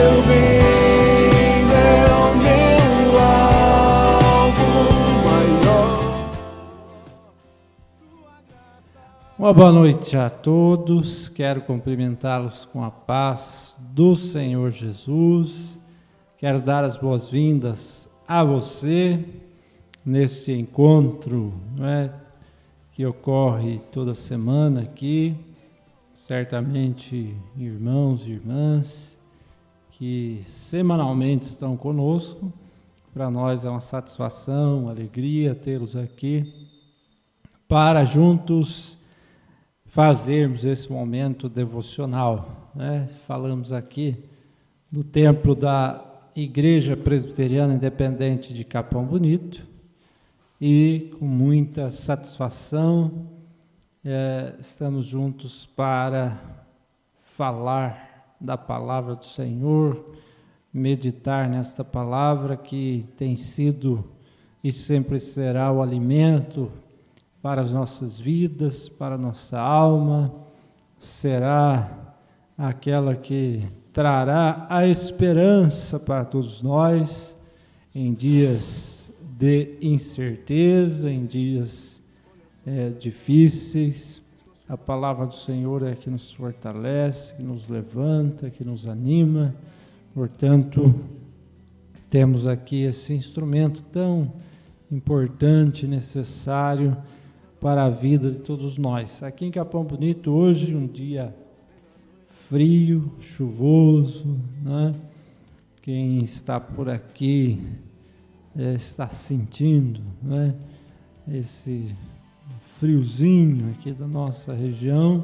meu bem é o meu alvo maior. Uma boa noite a todos, quero cumprimentá-los com a paz do Senhor Jesus, quero dar as boas-vindas a você neste encontro, que ocorre toda semana aqui, certamente irmãos e irmãs que semanalmente estão conosco, para nós é uma satisfação, uma alegria tê-los aqui, para juntos fazermos esse momento devocional, Falamos aqui do templo da Igreja Presbiteriana Independente de Capão Bonito e com muita satisfação estamos juntos para falar da palavra do Senhor, meditar nesta palavra que tem sido e sempre será o alimento para as nossas vidas, para a nossa alma, será aquela que trará a esperança para todos nós em dias de incerteza, em dias difíceis. A palavra do Senhor é que nos fortalece, que nos levanta, que nos anima. Portanto, temos aqui esse instrumento tão importante, necessário para a vida de todos nós. Aqui em Capão Bonito, hoje, um dia frio, chuvoso, Quem está por aqui está sentindo, esse friozinho aqui da nossa região,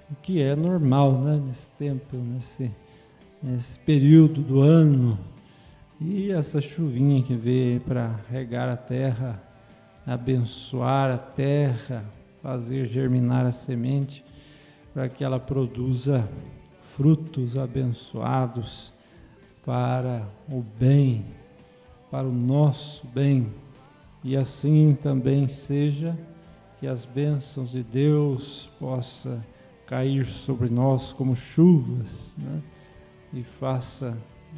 o que é normal, nesse tempo, nesse período do ano. E essa chuvinha que veio para regar a terra, abençoar a terra, fazer germinar a semente, para que ela produza frutos abençoados para o bem, para o nosso bem. E assim também seja, que as bênçãos de Deus possa cair sobre nós como chuvas, e faça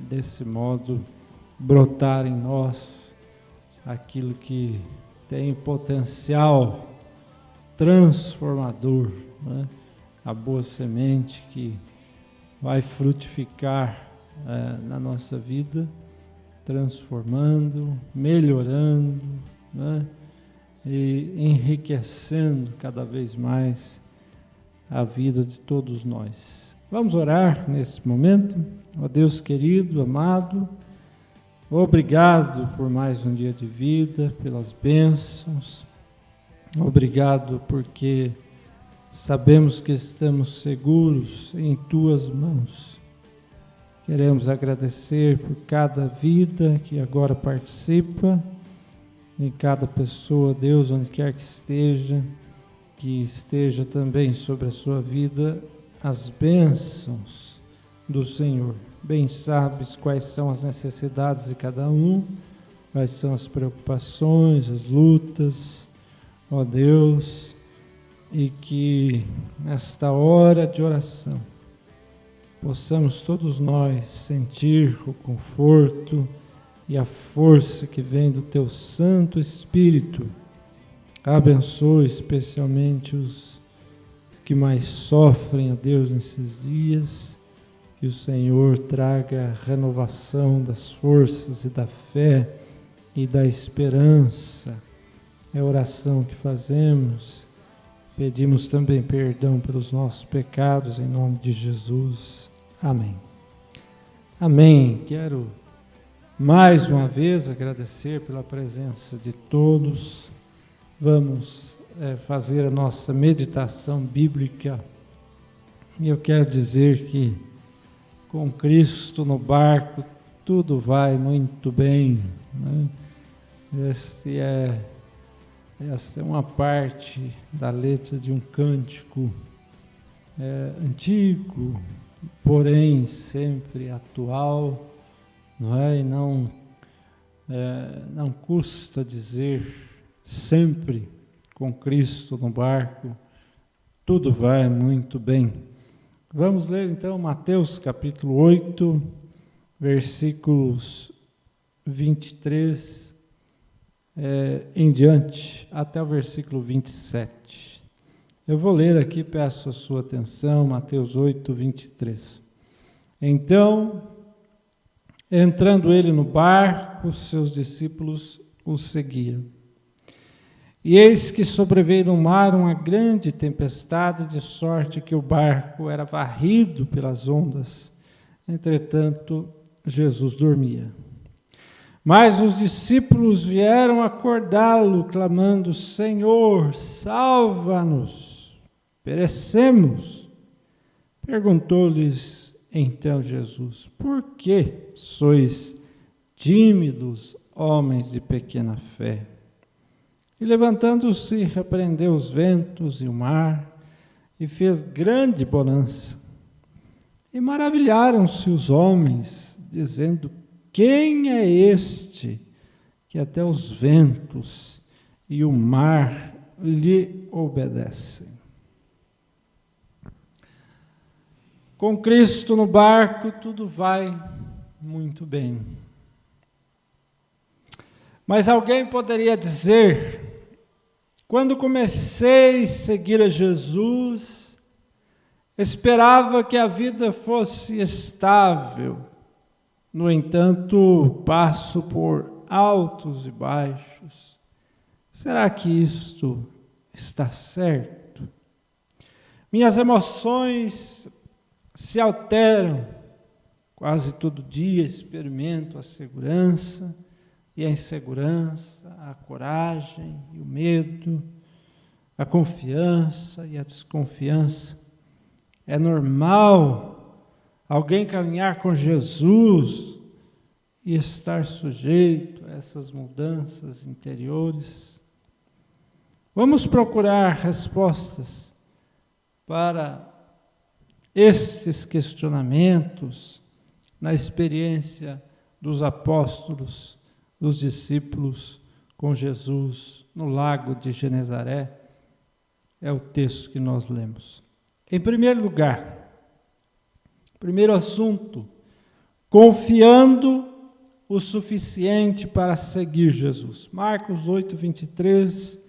desse modo brotar em nós aquilo que tem potencial transformador, a boa semente que vai frutificar na nossa vida, transformando, melhorando, e enriquecendo cada vez mais a vida de todos nós. Vamos orar nesse momento. Ó Deus querido, amado, obrigado por mais um dia de vida, pelas bênçãos. Obrigado porque sabemos que estamos seguros em Tuas mãos. Queremos agradecer por cada vida que agora participa, em cada pessoa, Deus, onde quer que esteja também sobre a sua vida as bênçãos do Senhor. Bem sabes quais são as necessidades de cada um, quais são as preocupações, as lutas, ó Deus, e que nesta hora de oração possamos todos nós sentir o conforto e a força que vem do Teu Santo Espírito. Abençoe especialmente os que mais sofrem, a Deus, nesses dias. Que o Senhor traga a renovação das forças e da fé e da esperança. É a oração que fazemos. Pedimos também perdão pelos nossos pecados, em nome de Jesus. Amém. Amém. Quero mais uma vez agradecer pela presença de todos. Vamos fazer a nossa meditação bíblica. E eu quero dizer que com Cristo no barco tudo vai muito bem, Esta é uma parte da letra de um cântico antigo, porém sempre atual, E não custa dizer sempre com Cristo no barco, tudo vai muito bem. Vamos ler então Mateus capítulo 8, versículos 23 em diante, até o versículo 27. Eu vou ler aqui, peço a sua atenção, Mateus 8, 23. Então, entrando ele no barco, seus discípulos o seguiram. E eis que sobreveio no mar uma grande tempestade, de sorte que o barco era varrido pelas ondas. Entretanto, Jesus dormia. Mas os discípulos vieram acordá-lo, clamando: Senhor, salva-nos, perecemos. Perguntou-lhes então Jesus: Por que sois tímidos, homens de pequena fé? E levantando-se, repreendeu os ventos e o mar, e fez grande bonança. E maravilharam-se os homens, dizendo: Quem é este que até os ventos e o mar lhe obedecem? Com Cristo no barco, tudo vai muito bem. Mas alguém poderia dizer: quando comecei a seguir a Jesus, esperava que a vida fosse estável. No entanto, passo por altos e baixos. Será que isto está certo? Minhas emoções se alteram. Quase todo dia experimento a segurança e a insegurança, a coragem e o medo, a confiança e a desconfiança. É normal alguém caminhar com Jesus e estar sujeito a essas mudanças interiores. Vamos procurar respostas para estes questionamentos na experiência dos apóstolos, dos discípulos com Jesus no lago de Genezaré. É o texto que nós lemos. Em primeiro lugar, primeiro assunto, confiando o suficiente para seguir Jesus. Marcos 8, 23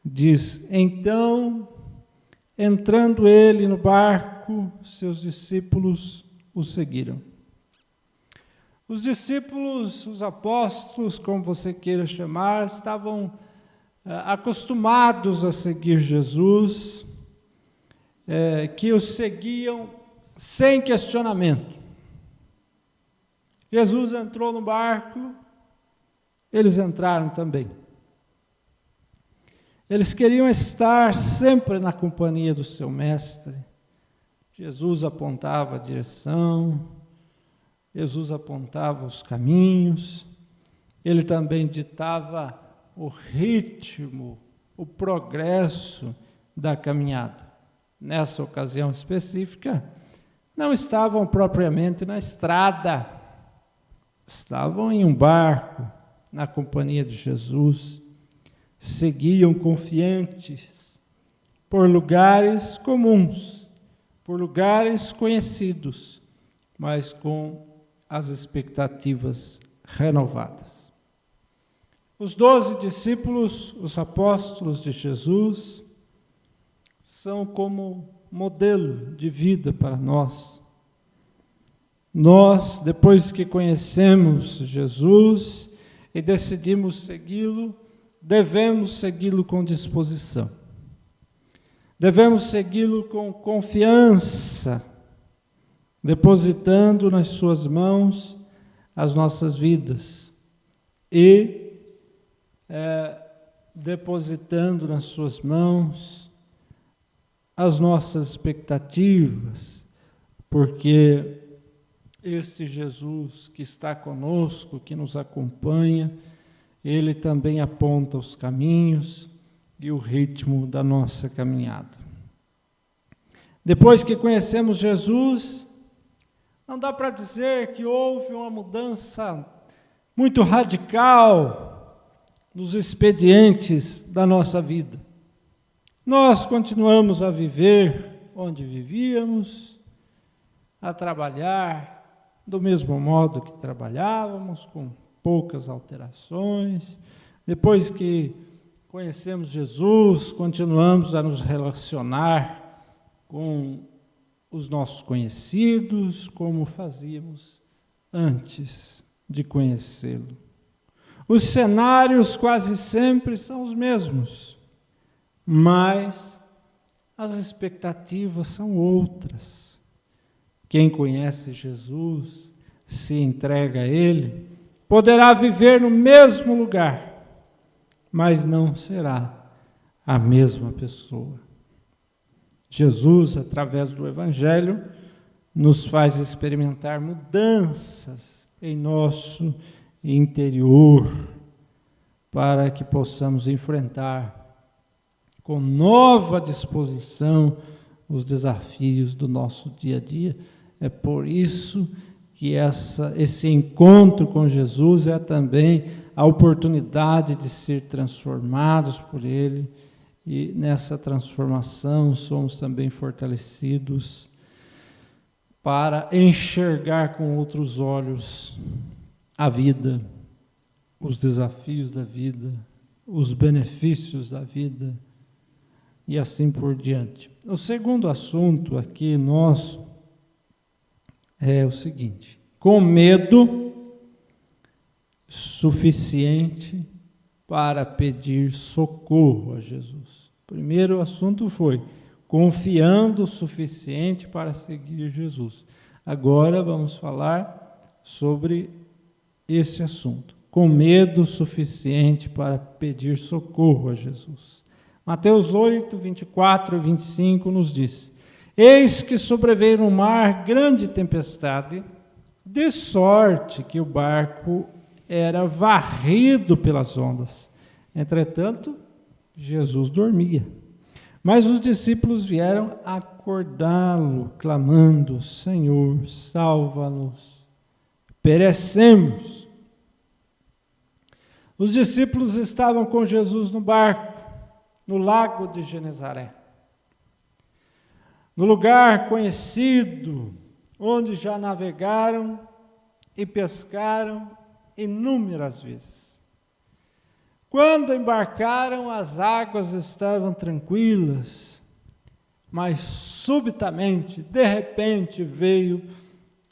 diz: Então, entrando ele no barco, seus discípulos o seguiram. Os discípulos, os apóstolos, como você queira chamar, estavam acostumados a seguir Jesus, que o seguiam sem questionamento. Jesus entrou no barco, eles entraram também. Eles queriam estar sempre na companhia do seu mestre. Jesus apontava a direção, Jesus apontava os caminhos, ele também ditava o ritmo, o progresso da caminhada. Nessa ocasião específica, não estavam propriamente na estrada, estavam em um barco, na companhia de Jesus, seguiam confiantes por lugares comuns, por lugares conhecidos, mas com as expectativas renovadas. Os 12 discípulos, os apóstolos de Jesus, são como modelo de vida para nós. Nós, depois que conhecemos Jesus e decidimos segui-lo, devemos segui-lo com disposição. Devemos segui-lo com confiança, depositando nas suas mãos as nossas vidas e depositando nas suas mãos as nossas expectativas, porque este Jesus que está conosco, que nos acompanha, ele também aponta os caminhos e o ritmo da nossa caminhada. Depois que conhecemos Jesus, não dá para dizer que houve uma mudança muito radical nos expedientes da nossa vida. Nós continuamos a viver onde vivíamos, a trabalhar do mesmo modo que trabalhávamos, com poucas alterações. Depois que conhecemos Jesus, continuamos a nos relacionar com os nossos conhecidos, como fazíamos antes de conhecê-lo. Os cenários quase sempre são os mesmos, mas as expectativas são outras. Quem conhece Jesus, se entrega a Ele, poderá viver no mesmo lugar, mas não será a mesma pessoa. Jesus, através do Evangelho, nos faz experimentar mudanças em nosso interior, para que possamos enfrentar com nova disposição os desafios do nosso dia a dia. É por isso que esse encontro com Jesus é também a oportunidade de ser transformados por Ele, e nessa transformação somos também fortalecidos para enxergar com outros olhos a vida, os desafios da vida, os benefícios da vida e assim por diante. O segundo assunto aqui nosso é o seguinte: com medo suficiente para pedir socorro a Jesus. O primeiro assunto foi confiando o suficiente para seguir Jesus. Agora vamos falar sobre esse assunto, com medo suficiente para pedir socorro a Jesus. Mateus 8, 24 e 25 nos diz: eis que sobreveio no mar grande tempestade, de sorte que o barco era varrido pelas ondas. Entretanto, Jesus dormia. Mas os discípulos vieram acordá-lo, clamando: Senhor, salva-nos, perecemos. Os discípulos estavam com Jesus no barco, no lago de Genezaré, no lugar conhecido, onde já navegaram e pescaram inúmeras vezes. Quando embarcaram, as águas estavam tranquilas, mas subitamente, de repente, veio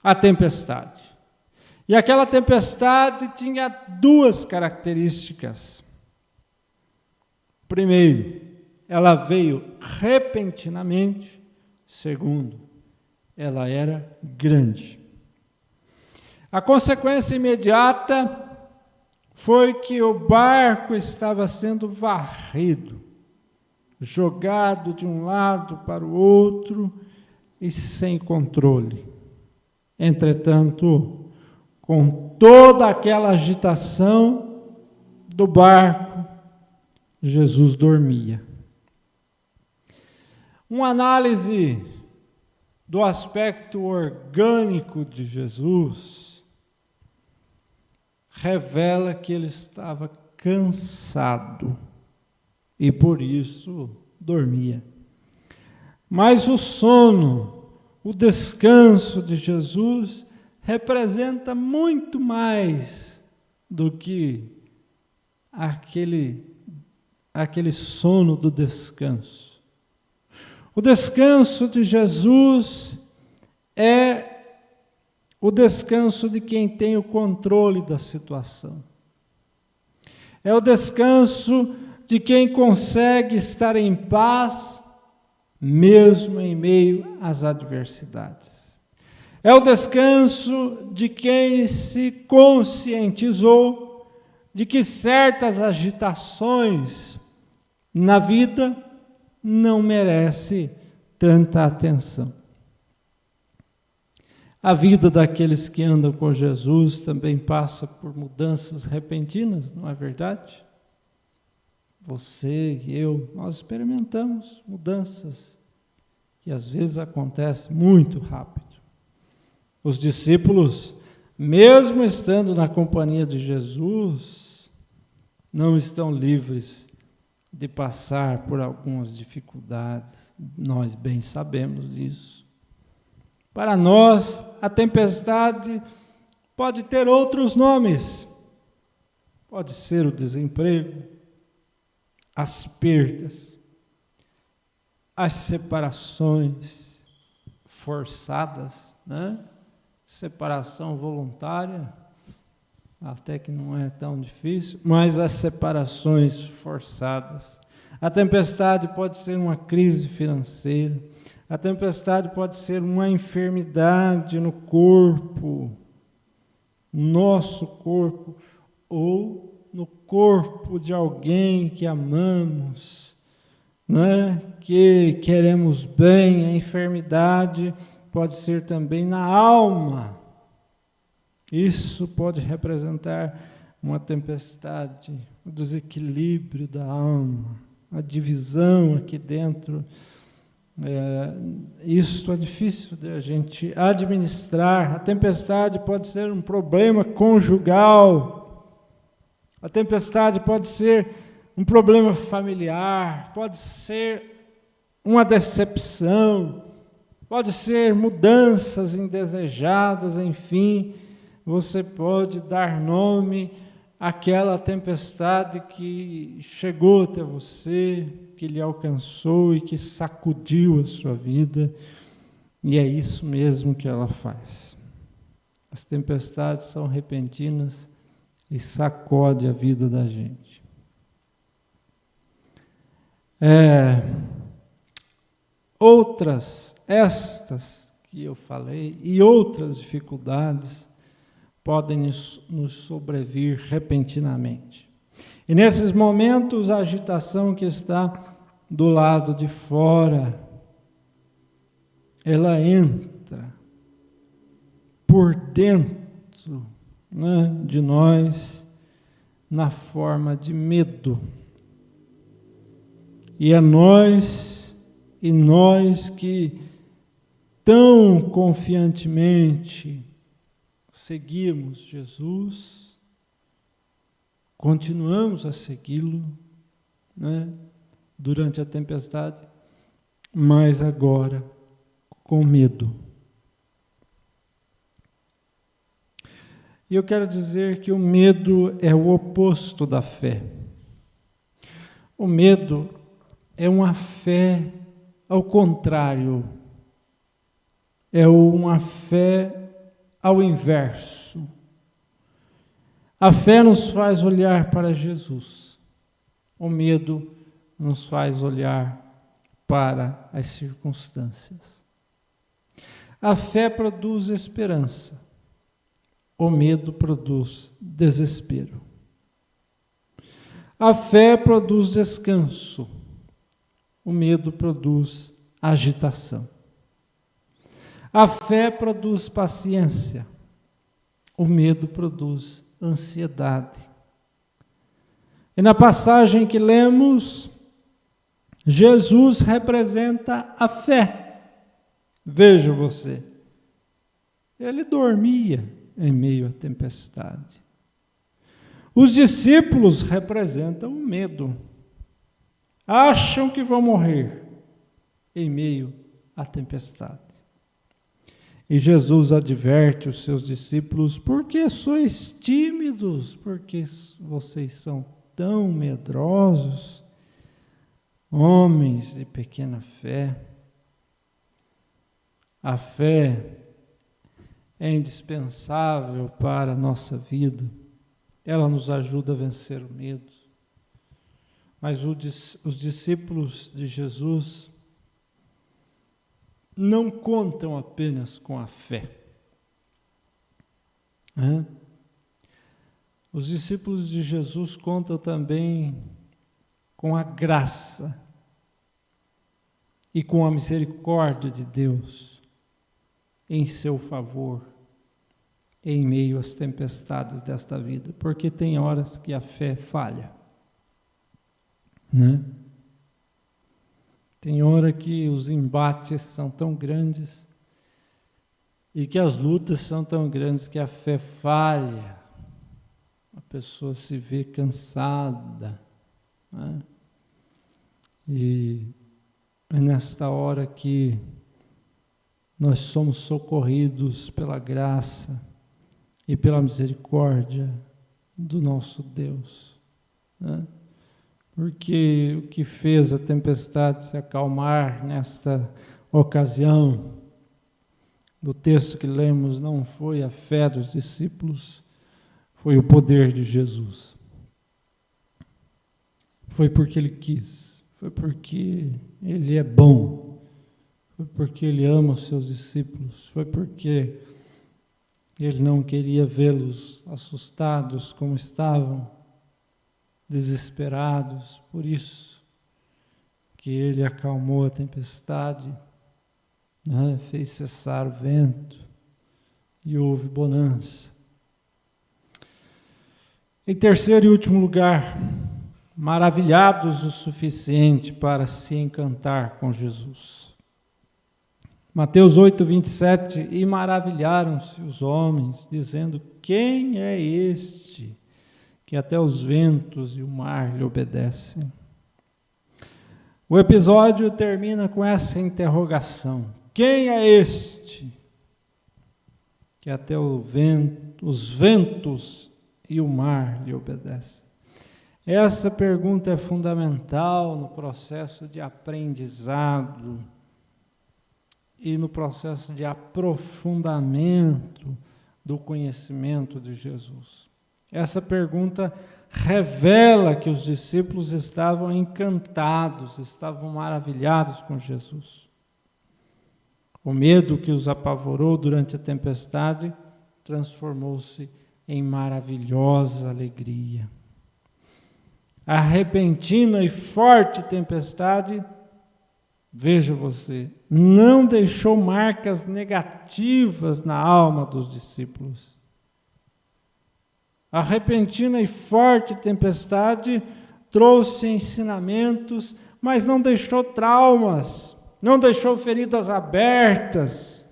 a tempestade. E aquela tempestade tinha duas características. Primeiro, ela veio repentinamente. Segundo, ela era grande. A consequência imediata foi que o barco estava sendo varrido, jogado de um lado para o outro e sem controle. Entretanto, com toda aquela agitação do barco, Jesus dormia. Uma análise do aspecto orgânico de Jesus revela que ele estava cansado e por isso dormia. Mas o sono, o descanso de Jesus representa muito mais do que aquele sono do descanso. O descanso de Jesus é o descanso de quem tem o controle da situação. É o descanso de quem consegue estar em paz, mesmo em meio às adversidades. É o descanso de quem se conscientizou de que certas agitações na vida não merecem tanta atenção. A vida daqueles que andam com Jesus também passa por mudanças repentinas, não é verdade? Você e eu, nós experimentamos mudanças que às vezes acontecem muito rápido. Os discípulos, mesmo estando na companhia de Jesus, não estão livres de passar por algumas dificuldades. Nós bem sabemos disso. Para nós, a tempestade pode ter outros nomes. Pode ser o desemprego, as perdas, as separações forçadas, né? Separação voluntária, até que não é tão difícil, mas as separações forçadas. A tempestade pode ser uma crise financeira, a tempestade pode ser uma enfermidade no corpo, nosso corpo, ou no corpo de alguém que amamos, né? Que queremos bem. A enfermidade pode ser também na alma. Isso pode representar uma tempestade, o desequilíbrio da alma, a divisão aqui dentro. Isso é difícil de a gente administrar. A tempestade pode ser um problema conjugal. A tempestade pode ser um problema familiar, pode ser uma decepção, pode ser mudanças indesejadas, enfim, você pode dar nome àquela tempestade que chegou até você, que lhe alcançou e que sacudiu a sua vida, e é isso mesmo que ela faz. As tempestades são repentinas e sacode a vida da gente. Estas que eu falei e outras dificuldades podem nos sobrevir repentinamente. E nesses momentos, a agitação que está do lado de fora, ela entra por dentro, né, de nós, na forma de medo. E é nós que tão confiantemente seguimos Jesus, continuamos a segui-lo, né, durante a tempestade, mas agora com medo. E eu quero dizer que o medo é o oposto da fé. O medo é uma fé ao contrário, é uma fé ao inverso. A fé nos faz olhar para Jesus, o medo nos faz olhar para as circunstâncias. A fé produz esperança, o medo produz desespero. A fé produz descanso, o medo produz agitação. A fé produz paciência, o medo produz ansiedade. E na passagem que lemos, Jesus representa a fé. Veja você, ele dormia em meio à tempestade. Os discípulos representam o medo. Acham que vão morrer em meio à tempestade. E Jesus adverte os seus discípulos: por que sois tímidos? Por que vocês são tão medrosos? Homens de pequena fé. A fé é indispensável para a nossa vida. Ela nos ajuda a vencer o medo. Mas os discípulos de Jesus não contam apenas com a fé. Os discípulos de Jesus contam também com a graça e com a misericórdia de Deus em seu favor, em meio às tempestades desta vida, porque tem horas que a fé falha, né? Tem hora que os embates são tão grandes e que as lutas são tão grandes que a fé falha, a pessoa se vê cansada, né? E é nesta hora que nós somos socorridos pela graça e pela misericórdia do nosso Deus, né? Porque o que fez a tempestade se acalmar nesta ocasião, do texto que lemos, não foi a fé dos discípulos, foi o poder de Jesus. Foi porque Ele quis, foi porque Ele é bom, foi porque Ele ama os seus discípulos, foi porque Ele não queria vê-los assustados como estavam, desesperados. Por isso que Ele acalmou a tempestade, né? Fez cessar o vento e houve bonança. Em terceiro e último lugar, maravilhados o suficiente para se encantar com Jesus. Mateus 8, 27, e maravilharam-se os homens, dizendo, quem é este que até os ventos e o mar lhe obedecem? O episódio termina com essa interrogação: quem é este que até os ventos e o mar lhe obedecem? Essa pergunta é fundamental no processo de aprendizado e no processo de aprofundamento do conhecimento de Jesus. Essa pergunta revela que os discípulos estavam encantados, estavam maravilhados com Jesus. O medo que os apavorou durante a tempestade transformou-se em maravilhosa alegria. A repentina e forte tempestade, veja você, não deixou marcas negativas na alma dos discípulos. A repentina e forte tempestade trouxe ensinamentos, mas não deixou traumas, não deixou feridas abertas.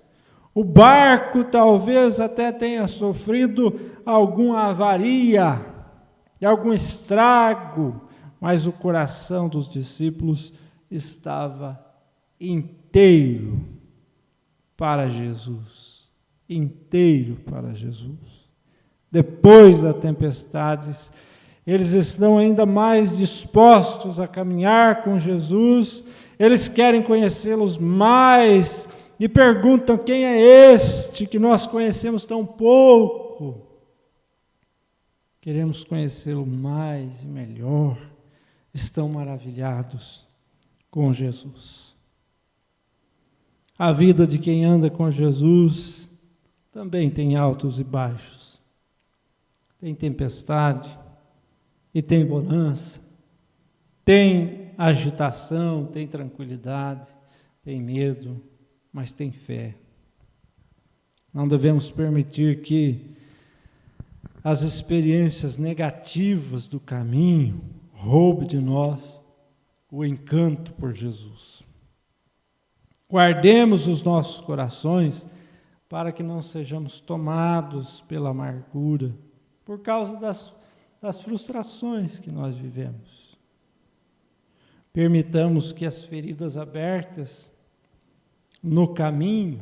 O barco talvez até tenha sofrido alguma avaria, algum estrago, mas o coração dos discípulos estava inteiro para Jesus, inteiro para Jesus. Depois das tempestades, eles estão ainda mais dispostos a caminhar com Jesus, eles querem conhecê-los mais e perguntam, quem é este que nós conhecemos tão pouco? Queremos conhecê-lo mais e melhor, estão maravilhados com Jesus. A vida de quem anda com Jesus também tem altos e baixos. Tem tempestade e tem bonança, tem agitação, tem tranquilidade, tem medo, mas tem fé. Não devemos permitir que as experiências negativas do caminho roubem de nós o encanto por Jesus. Guardemos os nossos corações para que não sejamos tomados pela amargura, por causa das frustrações que nós vivemos. Permitamos que as feridas abertas no caminho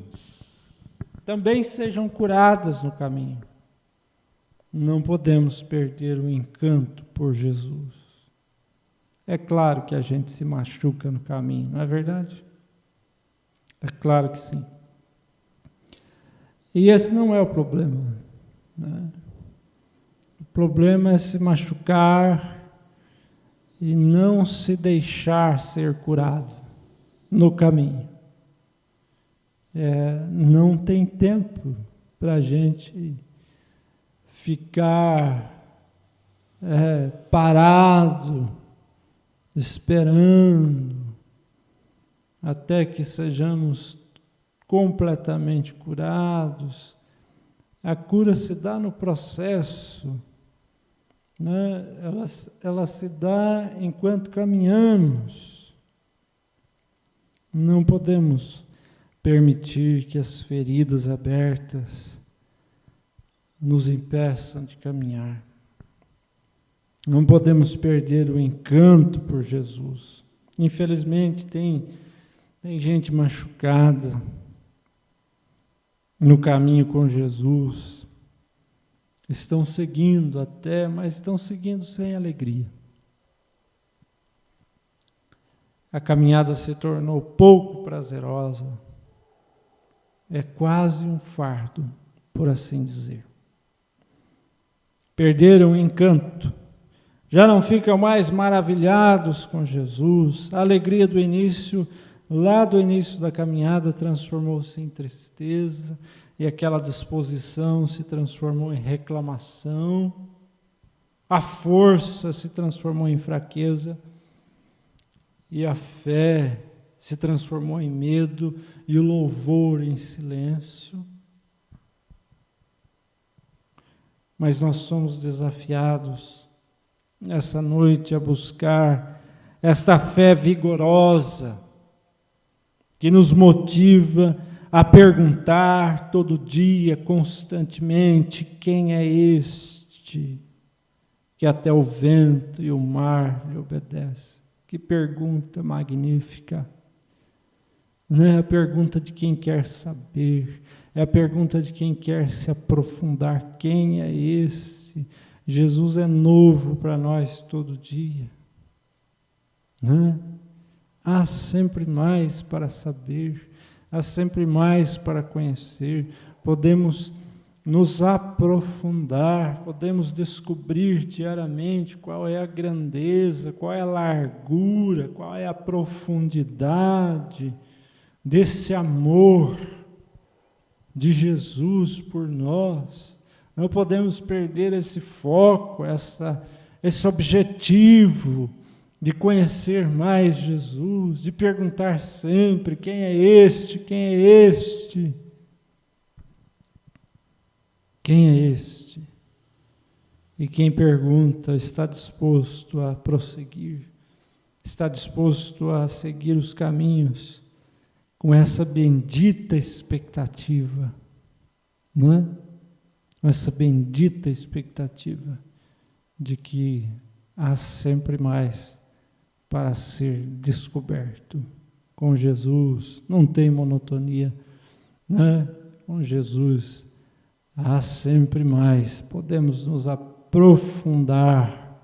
também sejam curadas no caminho. Não podemos perder o encanto por Jesus. É claro que a gente se machuca no caminho, não é verdade? É claro que sim. E esse não é o problema, né? O problema é se machucar e não se deixar ser curado no caminho. Não tem tempo para a gente ficar parado, esperando, até que sejamos completamente curados. A cura se dá no processo, né? Ela se dá enquanto caminhamos. Não podemos permitir que as feridas abertas nos impeçam de caminhar. Não podemos perder o encanto por Jesus. Infelizmente, tem gente machucada, no caminho com Jesus, estão seguindo até, mas estão seguindo sem alegria. A caminhada se tornou pouco prazerosa, é quase um fardo, por assim dizer. Perderam o encanto, já não ficam mais maravilhados com Jesus. A alegria do início, lá do início da caminhada, transformou-se em tristeza, e aquela disposição se transformou em reclamação, a força se transformou em fraqueza, e a fé se transformou em medo, e o louvor em silêncio. Mas nós somos desafiados nessa noite a buscar esta fé vigorosa, que nos motiva a perguntar todo dia, constantemente, quem é este que até o vento e o mar lhe obedecem? Que pergunta magnífica! Não é a pergunta de quem quer saber, é a pergunta de quem quer se aprofundar. Quem é esse? Jesus é novo para nós todo dia. Né? Há sempre mais para saber, há sempre mais para conhecer. Podemos nos aprofundar, podemos descobrir diariamente qual é a grandeza, qual é a largura, qual é a profundidade desse amor de Jesus por nós. Não podemos perder esse foco, esse objetivo de conhecer mais Jesus, de perguntar sempre: quem é este? Quem é este? Quem é este? E quem pergunta está disposto a prosseguir, está disposto a seguir os caminhos com essa bendita expectativa, não é? Essa bendita expectativa de que há sempre mais para ser descoberto. Com Jesus não tem monotonia, né? Com Jesus há sempre mais. Podemos nos aprofundar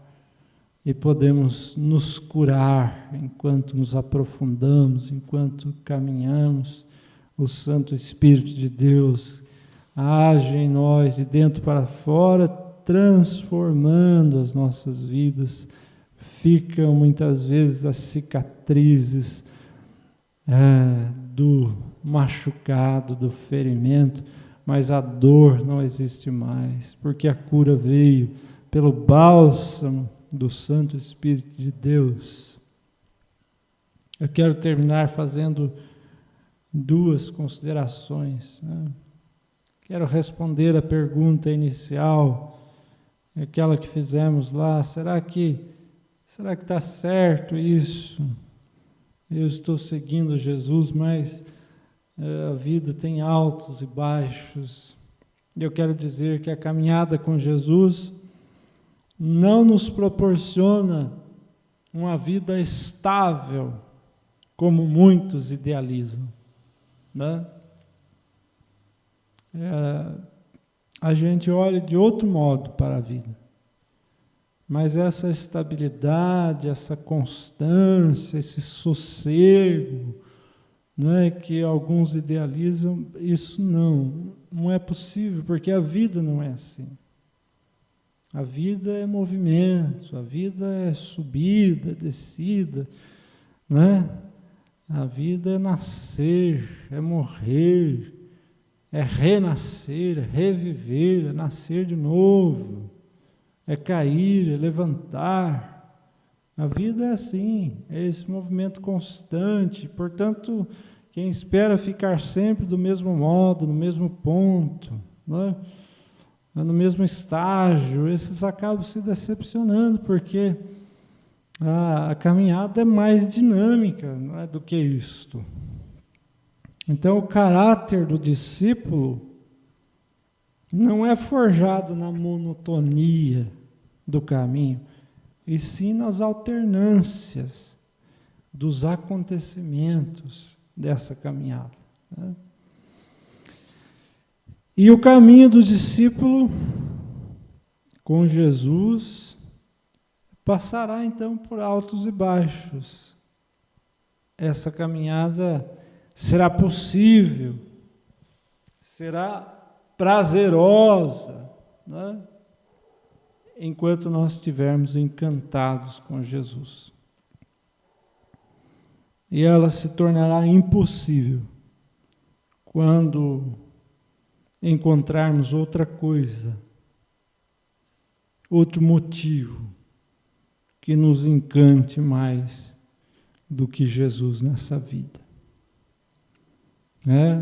e podemos nos curar enquanto nos aprofundamos, enquanto caminhamos. O Santo Espírito de Deus age em nós de dentro para fora, transformando as nossas vidas. Ficam muitas vezes as cicatrizes do machucado, do ferimento, mas a dor não existe mais, porque a cura veio pelo bálsamo do Santo Espírito de Deus. Eu quero terminar fazendo duas considerações, né? Quero responder a pergunta inicial, aquela que fizemos lá: será que está certo isso? Eu estou seguindo Jesus, mas a vida tem altos e baixos. Eu quero dizer que a caminhada com Jesus não nos proporciona uma vida estável, como muitos idealizam, né? A gente olha de outro modo para a vida, mas essa estabilidade, essa constância, esse sossego, né, que alguns idealizam, isso não é possível, porque a vida não é assim. A vida é movimento, a vida é subida, descida, né? A vida é nascer, é morrer, é renascer, é reviver, é nascer de novo, é cair, é levantar. A vida é assim, é esse movimento constante. Portanto, quem espera ficar sempre do mesmo modo, no mesmo ponto, né, no mesmo estágio, esses acabam se decepcionando, porque a caminhada é mais dinâmica, não é, do que isto. Então, o caráter do discípulo não é forjado na monotonia do caminho, e sim nas alternâncias dos acontecimentos dessa caminhada, né? E o caminho do discípulo com Jesus passará então por altos e baixos. Essa caminhada será possível, será prazerosa, né? Enquanto nós estivermos encantados com Jesus. E ela se tornará impossível quando encontrarmos outra coisa, outro motivo que nos encante mais do que Jesus nessa vida.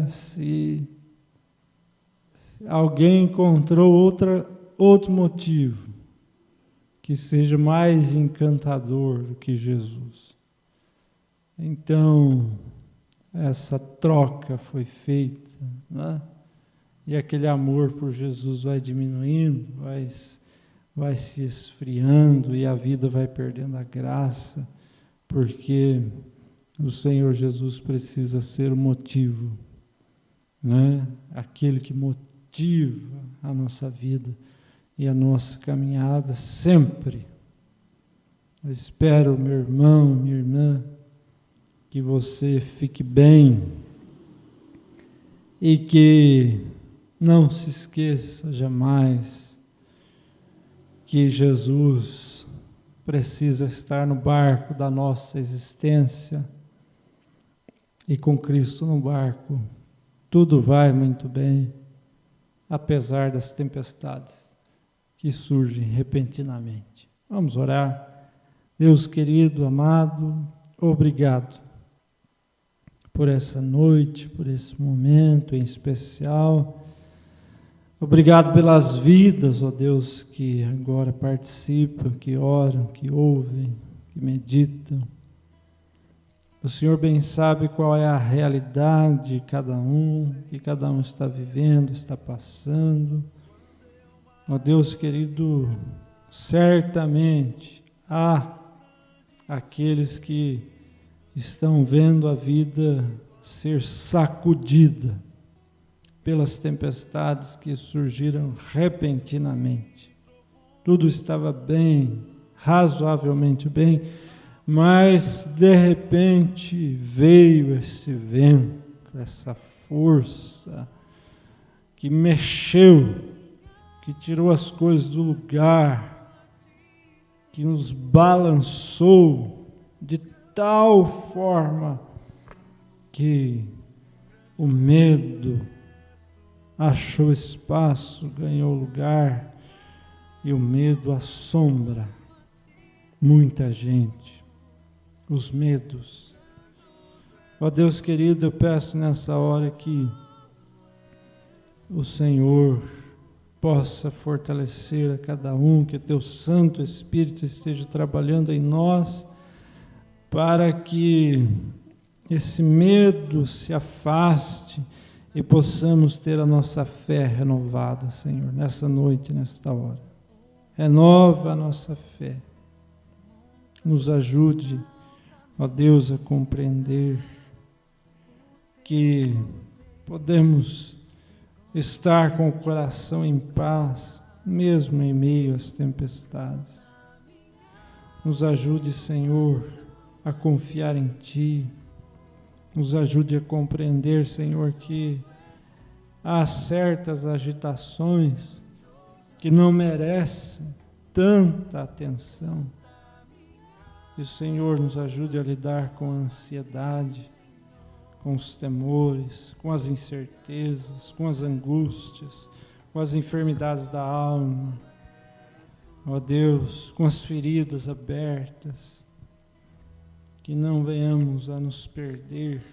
Se alguém encontrou outro motivo que seja mais encantador do que Jesus, então essa troca foi feita, né? E aquele amor por Jesus vai diminuindo, vai se esfriando e a vida vai perdendo a graça, porque o Senhor Jesus precisa ser o motivo, né? Aquele que motiva a nossa vida e a nossa caminhada sempre. Eu espero, meu irmão, minha irmã, que você fique bem e que não se esqueça jamais que Jesus precisa estar no barco da nossa existência e com Cristo no barco tudo vai muito bem, apesar das tempestades que surgem repentinamente. Vamos orar. Deus querido, amado, obrigado por essa noite, por esse momento em especial. Obrigado pelas vidas, ó Deus, que agora participam, que oram, que ouvem, que meditam. O Senhor bem sabe qual é a realidade de cada um, que cada um está vivendo, está passando. Ó Deus querido, certamente há aqueles que estão vendo a vida ser sacudida pelas tempestades que surgiram repentinamente. Tudo estava bem, razoavelmente bem, mas de repente veio esse vento, essa força que mexeu, que tirou as coisas do lugar, que nos balançou de tal forma que o medo achou espaço, ganhou lugar, e o medo assombra muita gente. Os medos. Ó Deus querido, eu peço nessa hora que o Senhor possa fortalecer a cada um, que o Teu Santo Espírito esteja trabalhando em nós, para que esse medo se afaste e possamos ter a nossa fé renovada, Senhor, nessa noite, nesta hora. Renova a nossa fé. Nos ajude, ó Deus, a compreender que podemos estar com o coração em paz, mesmo em meio às tempestades. Nos ajude, Senhor, a confiar em Ti. Nos ajude a compreender, Senhor, que há certas agitações que não merecem tanta atenção. Que o Senhor nos ajude a lidar com a ansiedade, com os temores, com as incertezas, com as angústias, com as enfermidades da alma. Ó Deus, com as feridas abertas. Que não venhamos a nos perder,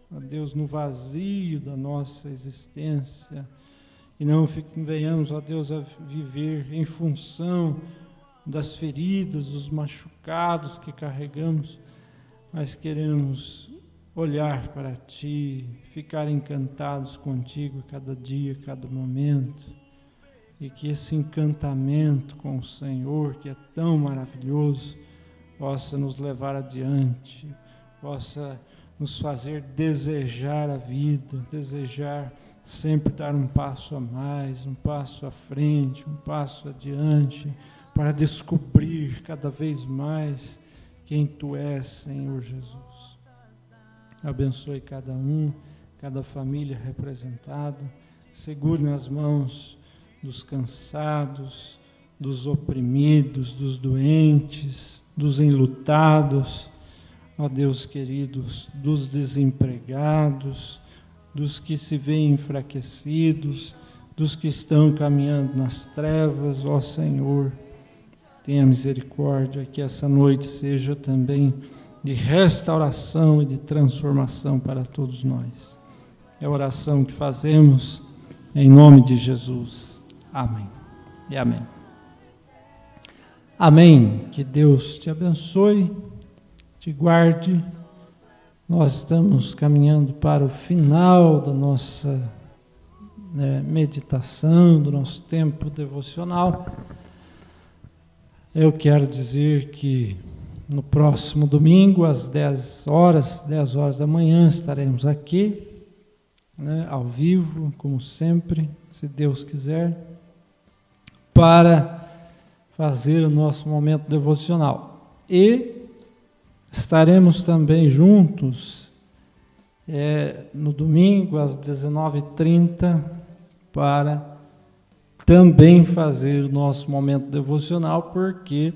ó Deus, no vazio da nossa existência, e não venhamos, ó Deus, a viver em função das feridas, dos machucados que carregamos, mas queremos olhar para Ti, ficar encantados contigo cada dia, cada momento, e que esse encantamento com o Senhor, que é tão maravilhoso, possa nos levar adiante, possa nos fazer desejar a vida, desejar sempre dar um passo a mais, um passo à frente, um passo adiante, para descobrir cada vez mais quem Tu és, Senhor Jesus. Abençoe cada um, cada família representada, segure nas mãos dos cansados, dos oprimidos, dos doentes, dos enlutados, ó Deus queridos, dos desempregados, dos que se veem enfraquecidos, dos que estão caminhando nas trevas, ó Senhor, tenha misericórdia, que essa noite seja também de restauração e de transformação para todos nós. É a oração que fazemos em nome de Jesus. Amém e amém. Amém. Que Deus te abençoe, te guarde. Nós estamos caminhando para o final da nossa meditação, do nosso tempo devocional. Eu quero dizer que no próximo domingo, às 10 horas da manhã, estaremos aqui, ao vivo, como sempre, se Deus quiser, para fazer o nosso momento devocional. E estaremos também juntos no domingo, às 19h30, para também fazer o nosso momento devocional, porque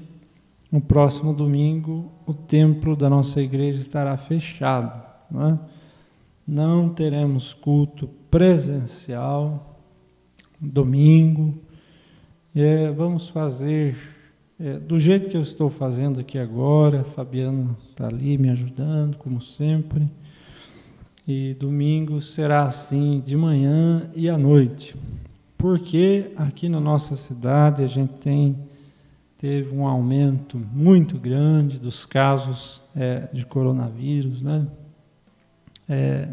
no próximo domingo o templo da nossa igreja estará fechado. Não teremos culto presencial domingo. Vamos fazer do jeito que eu estou fazendo aqui agora. Fabiano está ali me ajudando, como sempre. E domingo será assim, de manhã e à noite. Porque aqui na nossa cidade a gente teve um aumento muito grande dos casos de coronavírus,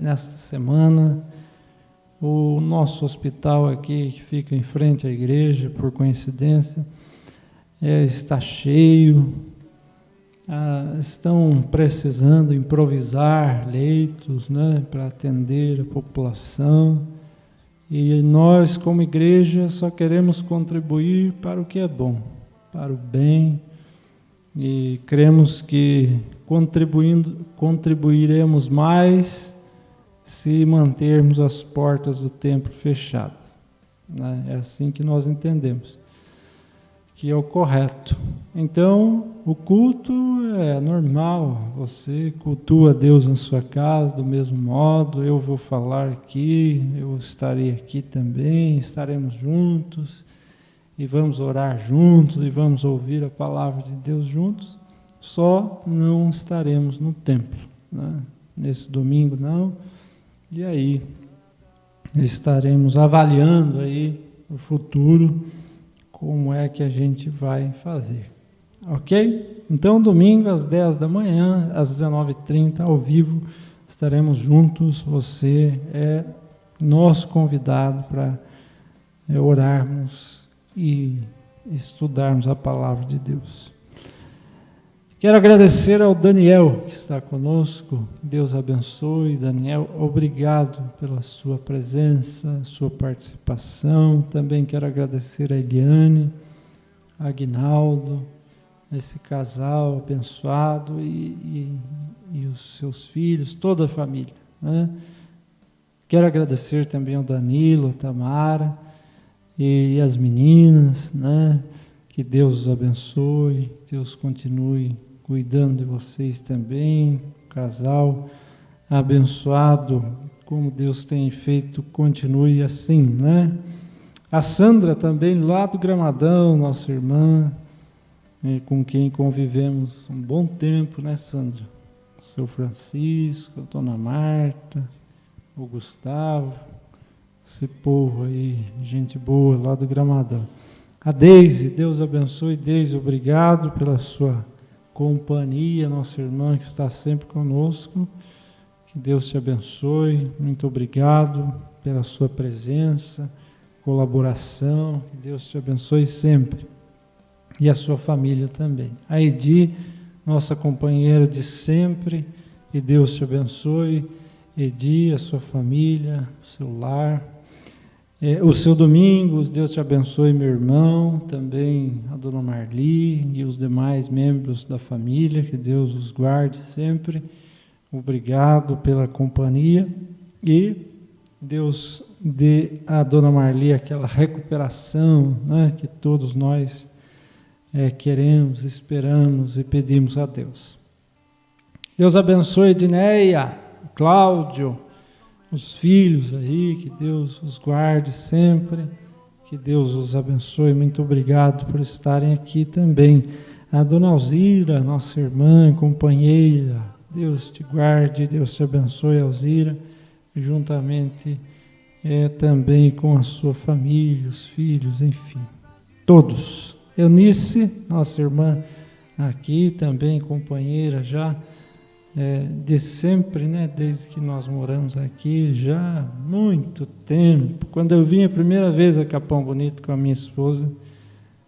nesta semana, o nosso hospital aqui, que fica em frente à igreja, por coincidência, está cheio. Estão precisando improvisar leitos, para atender a população. E nós, como igreja, só queremos contribuir para o que é bom, para o bem, e cremos que contribuiremos mais se mantermos as portas do templo fechadas. É assim que nós entendemos, que é o correto. Então, o culto é normal, você cultua a Deus na sua casa do mesmo modo, eu vou falar aqui, eu estarei aqui também, estaremos juntos, e vamos orar juntos, e vamos ouvir a palavra de Deus juntos, só não estaremos no templo, nesse domingo não, e aí estaremos avaliando aí o futuro, como é que a gente vai fazer, ok? Então domingo às 10 da manhã, às 19h30, ao vivo, estaremos juntos, você é nosso convidado para orarmos e estudarmos a palavra de Deus. Quero agradecer ao Daniel que está conosco, Deus abençoe. Daniel, obrigado pela sua presença, sua participação. Também quero agradecer a Eliane, a Aguinaldo, esse casal abençoado e os seus filhos, toda a família. Quero agradecer também ao Danilo, a Tamara e as meninas, que Deus os abençoe, Deus continue cuidando de vocês também, o casal abençoado, como Deus tem feito, continue assim, A Sandra também, lá do Gramadão, nossa irmã, com quem convivemos um bom tempo, Sandra? O seu Francisco, a dona Marta, o Gustavo, esse povo aí, gente boa lá do Gramadão. A Deise, Deus abençoe. Deise, obrigado pela sua companhia, nossa irmã que está sempre conosco, que Deus te abençoe, muito obrigado pela sua presença, colaboração, que Deus te abençoe sempre, e a sua família também. A Edi, nossa companheira de sempre, e Deus te abençoe, Edi, a sua família, o seu lar, o seu Domingos. Deus te abençoe, meu irmão, também a dona Marli e os demais membros da família, que Deus os guarde sempre. Obrigado pela companhia e Deus dê à dona Marli aquela recuperação, né, que todos nós queremos, esperamos e pedimos a Deus. Deus abençoe Edneia, Cláudio, os filhos aí, que Deus os guarde sempre, que Deus os abençoe. Muito obrigado por estarem aqui também. A dona Alzira, nossa irmã, companheira, Deus te guarde, Deus te abençoe, Alzira, juntamente também com a sua família, os filhos, enfim, todos. Eunice, nossa irmã aqui também, companheira já, de sempre, né? Desde que nós moramos aqui, já há muito tempo. Quando eu vim a primeira vez a Capão Bonito com a minha esposa,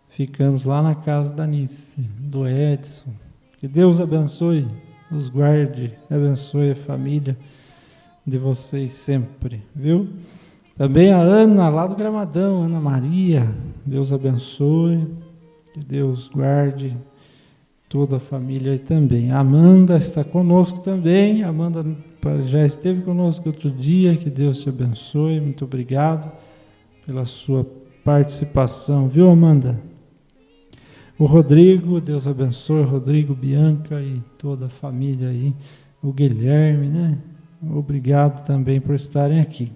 ficamos lá na casa da Nice, do Edson. Que Deus abençoe, os guarde, abençoe a família de vocês sempre, viu? Também a Ana, lá do Gramadão, Ana Maria, Deus abençoe, que Deus guarde toda a família aí também. A Amanda está conosco também. A Amanda já esteve conosco outro dia. Que Deus te abençoe. Muito obrigado pela sua participação, viu, Amanda? O Rodrigo, Deus abençoe. Rodrigo, Bianca e toda a família aí. O Guilherme, né? Obrigado também por estarem aqui.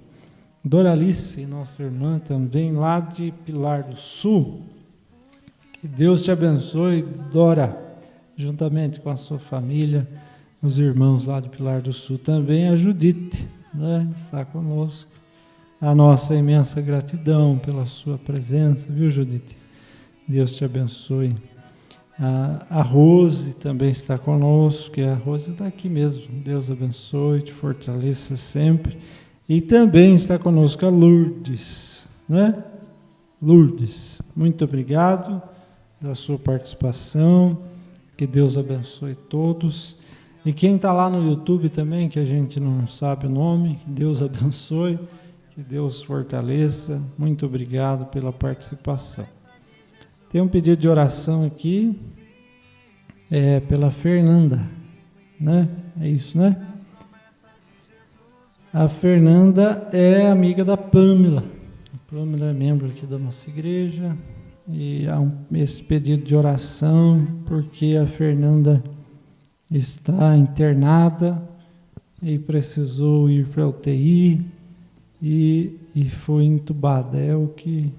Doralice, nossa irmã também, lá de Pilar do Sul. Que Deus te abençoe, Dora, juntamente com a sua família, os irmãos lá de Pilar do Sul. Também a Judite, né, está conosco. A nossa imensa gratidão pela sua presença, viu, Judite? Deus te abençoe. A Rose também está conosco, que a Rose está aqui mesmo. Deus abençoe, te fortaleça sempre. E também está conosco a Lourdes, né? Lourdes, muito obrigado da sua participação. Que Deus abençoe todos. E quem está lá no YouTube também, que a gente não sabe o nome, que Deus abençoe, que Deus fortaleça. Muito obrigado pela participação. Tem um pedido de oração aqui, pela Fernanda, né? É isso, né? A Fernanda é amiga da Pâmela. A Pâmela é membro aqui da nossa igreja. E há esse pedido de oração, porque a Fernanda está internada e precisou ir para a UTI e foi entubada. É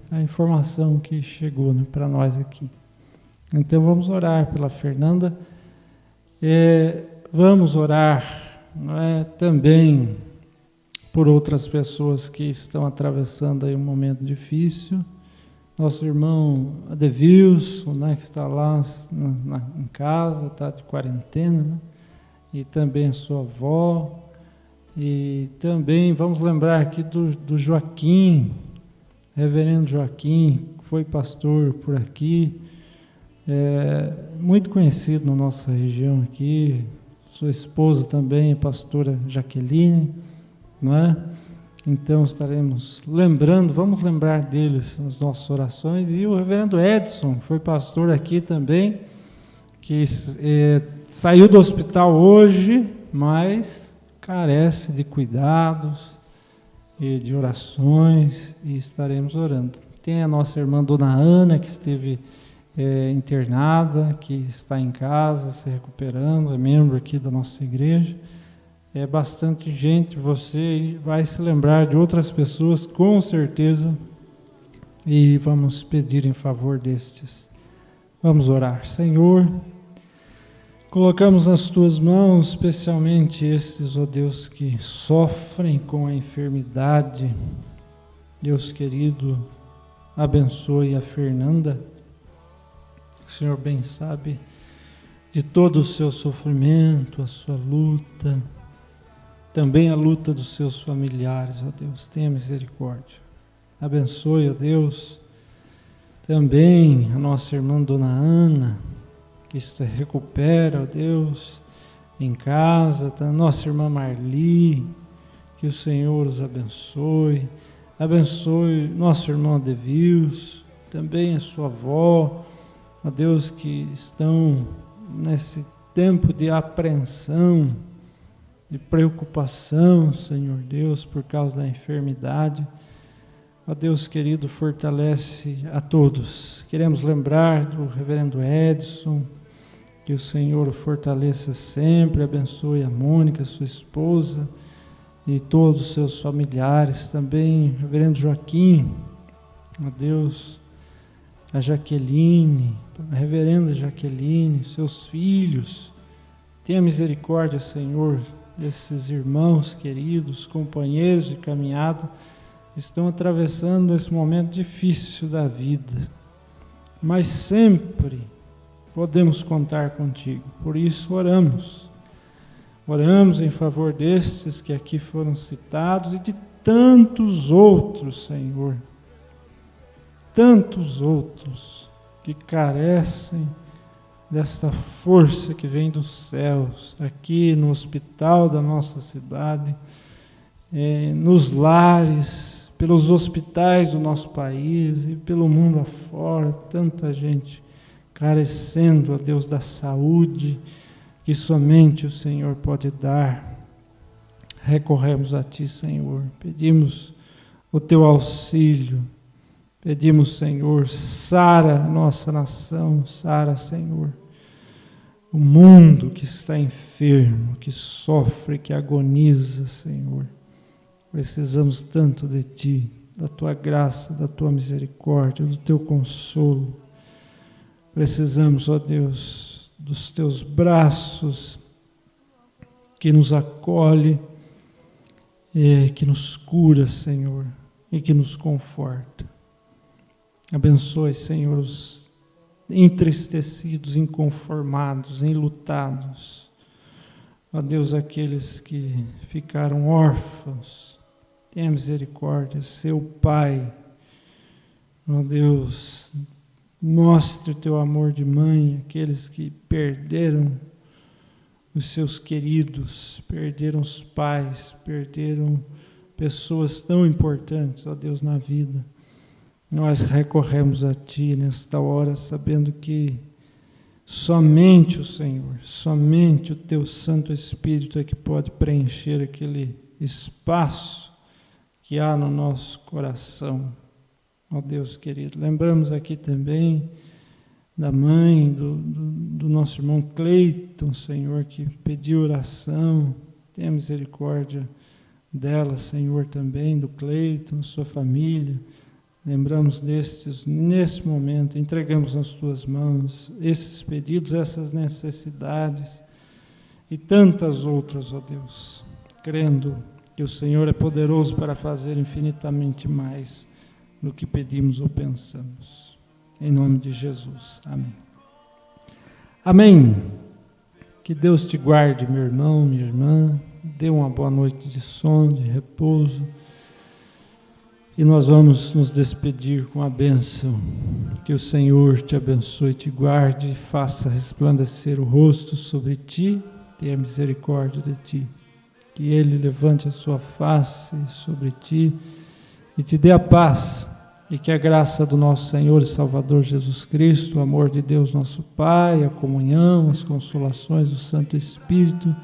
a informação que chegou, né, para nós aqui. Então vamos orar pela Fernanda. Vamos orar, não é, também por outras pessoas que estão atravessando aí um momento difícil. Nosso irmão Adevilson, né, que está lá em casa, está de quarentena, né? E também a sua avó. E também vamos lembrar aqui do Joaquim, reverendo Joaquim, que foi pastor por aqui, muito conhecido na nossa região aqui. Sua esposa também, a pastora Jaqueline, não é? Então estaremos vamos lembrar deles nas nossas orações. E o reverendo Edson, que foi pastor aqui também, que saiu do hospital hoje, mas carece de cuidados e de orações, e estaremos orando. Tem a nossa irmã Dona Ana, que esteve internada, que está em casa se recuperando, é membro aqui da nossa igreja. É bastante gente, você vai se lembrar de outras pessoas, com certeza, e vamos pedir em favor destes. Vamos orar. Senhor, colocamos nas Tuas mãos, especialmente esses, ó Deus, que sofrem com a enfermidade. Deus querido, abençoe a Fernanda. O Senhor bem sabe de todo o seu sofrimento, a sua luta, também a luta dos seus familiares, ó Deus, tenha misericórdia. Abençoe, ó Deus, também a nossa irmã Dona Ana, que se recupera, ó Deus, em casa, a nossa irmã Marli, que o Senhor os abençoe, Abençoe nosso irmão Adevilson, também a sua avó, ó Deus, que estão nesse tempo de apreensão, de preocupação, Senhor Deus, por causa da enfermidade. Ó Deus querido, fortalece a todos. Queremos lembrar do reverendo Edson, que o Senhor o fortaleça sempre, abençoe a Mônica, sua esposa, e todos os seus familiares, também o reverendo Joaquim, ó Deus, a Jaqueline, a reverenda Jaqueline, seus filhos. Tenha misericórdia, Senhor, desses irmãos queridos, companheiros de caminhada, estão atravessando esse momento difícil da vida, mas sempre podemos contar contigo. Por isso oramos em favor destes que aqui foram citados e de tantos outros, Senhor, tantos outros que carecem desta força que vem dos céus, aqui no hospital da nossa cidade, nos lares, pelos hospitais do nosso país e pelo mundo afora, tanta gente carecendo, ó Deus, da saúde que somente o Senhor pode dar. Recorremos a Ti, Senhor, pedimos o Teu auxílio, pedimos, Senhor, sara a nossa nação, sara, Senhor, o mundo que está enfermo, que sofre, que agoniza, Senhor. Precisamos tanto de Ti, da Tua graça, da Tua misericórdia, do Teu consolo. Precisamos, ó Deus, dos Teus braços que nos acolhe, que nos cura, Senhor, e que nos conforta. Abençoe, Senhor, os entristecidos, inconformados, enlutados. Ó Deus, aqueles que ficaram órfãos, tenha misericórdia, seu Pai. Ó Deus, mostre o Teu amor de mãe, aqueles que perderam os seus queridos, perderam os pais, perderam pessoas tão importantes, ó Deus, na vida. Nós recorremos a Ti nesta hora, sabendo que somente o Senhor, somente o Teu Santo Espírito é que pode preencher aquele espaço que há no nosso coração. Ó Deus querido, lembramos aqui também da mãe do nosso irmão Cleiton, Senhor, que pediu oração. Tenha misericórdia dela, Senhor, também, do Cleiton, sua família. Lembramos destes nesse momento, entregamos nas Tuas mãos esses pedidos, essas necessidades e tantas outras, ó Deus, crendo que o Senhor é poderoso para fazer infinitamente mais do que pedimos ou pensamos. Em nome de Jesus. Amém. Amém. Que Deus te guarde, meu irmão, minha irmã. Dê uma boa noite de sono, de repouso. E nós vamos nos despedir com a bênção. Que o Senhor te abençoe, te guarde, faça resplandecer o rosto sobre ti, tenha misericórdia de ti. Que Ele levante a sua face sobre ti e te dê a paz. E que a graça do nosso Senhor e Salvador Jesus Cristo, o amor de Deus nosso Pai, a comunhão, as consolações do Santo Espírito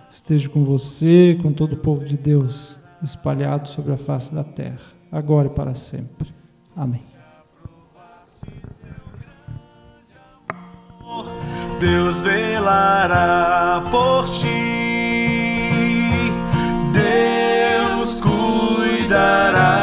esteja com você, com todo o povo de Deus espalhado sobre a face da terra, agora e para sempre. Amém. Deus velará por ti.